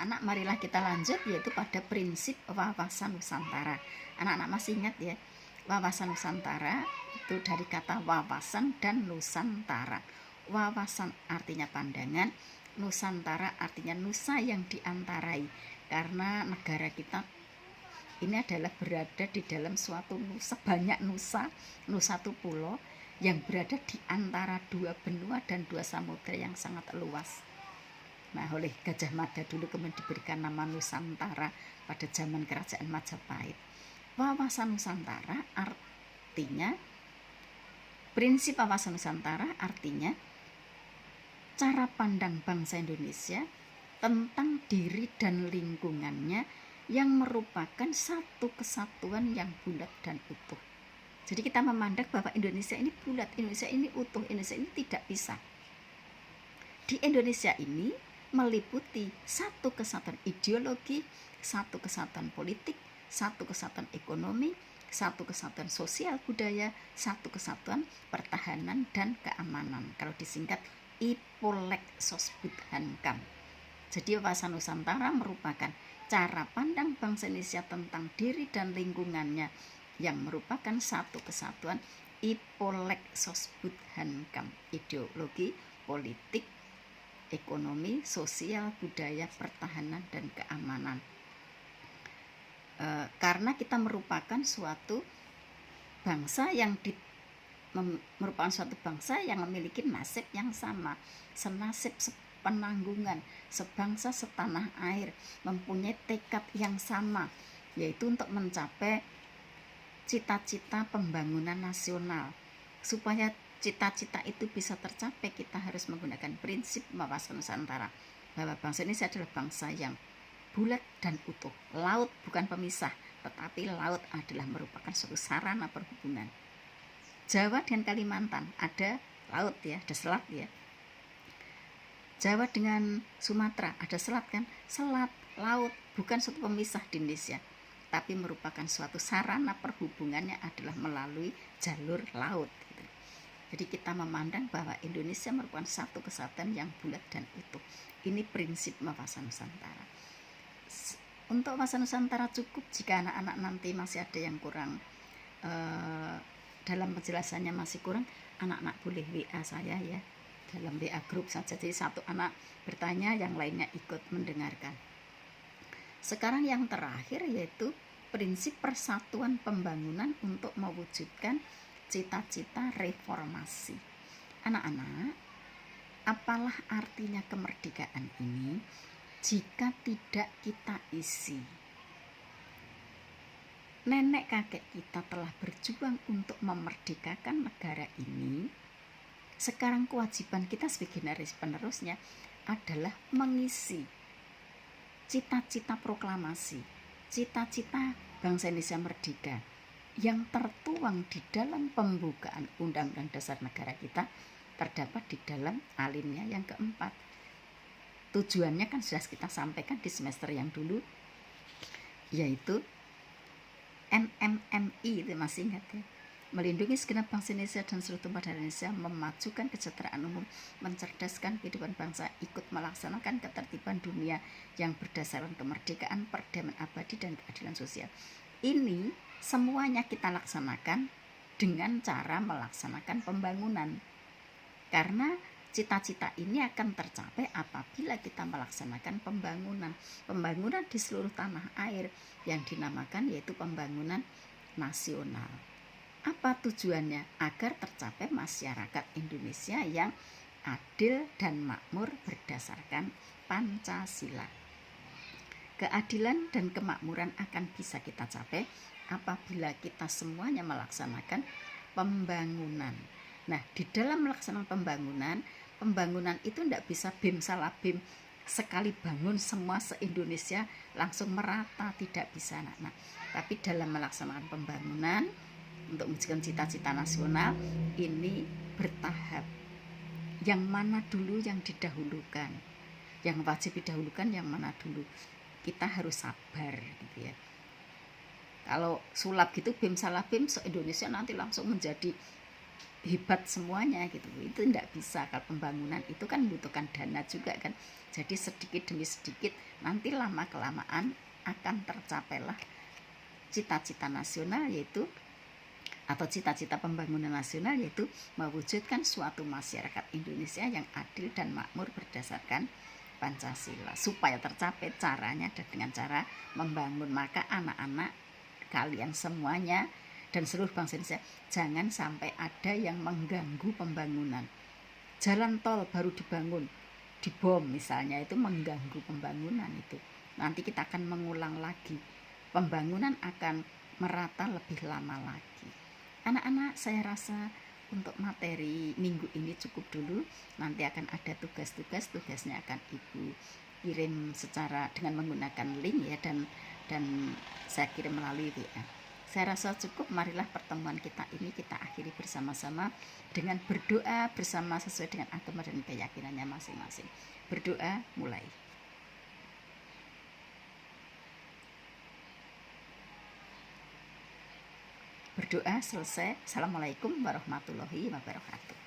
anak-anak, marilah kita lanjut, yaitu pada prinsip wawasan Nusantara. Anak-anak masih ingat ya, wawasan Nusantara itu dari kata wawasan dan Nusantara. Wawasan artinya pandangan, Nusantara artinya nusa yang diantarai, karena negara kita ini adalah berada di dalam suatu nusa, banyak nusa, nusa itu pulau yang berada di antara dua benua dan dua samudra yang sangat luas. Nah, oleh Gajah Mada dulu kemudian diberikan nama Nusantara pada zaman kerajaan Majapahit. Wawasan Nusantara artinya, prinsip wawasan Nusantara artinya cara pandang bangsa Indonesia tentang diri dan lingkungannya yang merupakan satu kesatuan yang bulat dan utuh. Jadi kita memandang bahwa Indonesia ini bulat, Indonesia ini utuh, Indonesia ini tidak pisah. Di Indonesia ini meliputi satu kesatuan ideologi, satu kesatuan politik, satu kesatuan ekonomi, satu kesatuan sosial budaya, satu kesatuan pertahanan dan keamanan. Kalau disingkat IPOLEK Sosbud Hankam. Jadi wawasan Nusantara merupakan cara pandang bangsa Indonesia tentang diri dan lingkungannya yang merupakan satu kesatuan IPOLEK Sosbud Hankam. Ideologi, politik, ekonomi, sosial, budaya, pertahanan, dan keamanan. Karena kita merupakan suatu bangsa yang merupakan suatu bangsa yang memiliki nasib yang sama, senasib, sepenanggungan, sebangsa setanah air, mempunyai tekad yang sama, yaitu untuk mencapai cita-cita pembangunan nasional. Supaya cita-cita itu bisa tercapai, kita harus menggunakan prinsip wawasan Nusantara, bahwa bangsa Indonesia adalah bangsa yang bulat dan utuh. Laut bukan pemisah, tetapi laut adalah merupakan suatu sarana perhubungan. Jawa dan Kalimantan ada laut ya, ada selat ya. Jawa dengan Sumatera ada selat kan, selat, laut bukan suatu pemisah di Indonesia, tapi merupakan suatu sarana perhubungannya adalah melalui jalur laut. Jadi kita memandang bahwa Indonesia merupakan satu kesatuan yang bulat dan utuh. Ini prinsip wawasan Nusantara. Untuk wawasan Nusantara cukup jika anak-anak nanti masih ada yang kurang, dalam penjelasannya masih kurang, anak-anak boleh WA saya ya, dalam WA grup saja. Jadi satu anak bertanya, yang lainnya ikut mendengarkan. Sekarang yang terakhir yaitu prinsip persatuan pembangunan untuk mewujudkan cita-cita reformasi. Anak-anak, apalah artinya kemerdekaan ini jika tidak kita isi? Nenek kakek kita telah berjuang untuk memerdekakan negara ini. Sekarang kewajiban kita sebagai generasi penerusnya adalah mengisi cita-cita proklamasi, cita-cita bangsa Indonesia merdeka yang tertuang di dalam pembukaan Undang-Undang Dasar Negara kita, terdapat di dalam alinea yang keempat. Tujuannya kan sudah kita sampaikan di semester yang dulu, yaitu NMMI, itu masih ingat ya, melindungi segenap bangsa Indonesia dan seluruh tumpah darah Indonesia, memajukan kesejahteraan umum, mencerdaskan kehidupan bangsa, ikut melaksanakan ketertiban dunia yang berdasarkan kemerdekaan, perdamaian abadi, dan keadilan sosial. Ini semuanya kita laksanakan dengan cara melaksanakan pembangunan, karena cita-cita ini akan tercapai apabila kita melaksanakan pembangunan di seluruh tanah air yang dinamakan yaitu pembangunan nasional. Apa tujuannya? Agar tercapai masyarakat Indonesia yang adil dan makmur berdasarkan Pancasila. Keadilan dan kemakmuran akan bisa kita capai apabila kita semuanya melaksanakan pembangunan. Nah, di dalam melaksanakan pembangunan itu tidak bisa bim salah bim, sekali bangun semua se-Indonesia langsung merata, tidak bisa. Nah, tapi dalam melaksanakan pembangunan untuk mewujudkan cita-cita nasional ini bertahap. Yang mana dulu yang didahulukan, yang wajib didahulukan yang mana dulu? Kita harus sabar gitu ya. Kalau sulap gitu bim salah bim se-Indonesia nanti langsung menjadi hebat semuanya gitu. Itu tidak bisa. Kalau pembangunan itu kan membutuhkan dana juga kan. Jadi sedikit demi sedikit nanti lama kelamaan akan tercapailah cita-cita nasional, yaitu atau cita-cita pembangunan nasional, yaitu mewujudkan suatu masyarakat Indonesia yang adil dan makmur berdasarkan Pancasila. Supaya tercapai caranya dan dengan cara membangun, maka anak-anak kalian semuanya dan seluruh bangsa Indonesia jangan sampai ada yang mengganggu pembangunan. Jalan tol baru dibangun, dibom misalnya, itu mengganggu pembangunan. Itu nanti kita akan mengulang lagi, pembangunan akan merata lebih lama lagi. Anak-anak, saya rasa untuk materi minggu ini cukup dulu. Nanti akan ada tugasnya akan Ibu kirim secara dengan menggunakan link ya, dan saya kirim melalui WA. Saya rasa cukup. Marilah pertemuan kita ini kita akhiri bersama-sama dengan berdoa bersama sesuai dengan agama dan keyakinannya masing-masing. Berdoa mulai. Berdoa selesai. Assalamualaikum warahmatullahi wabarakatuh.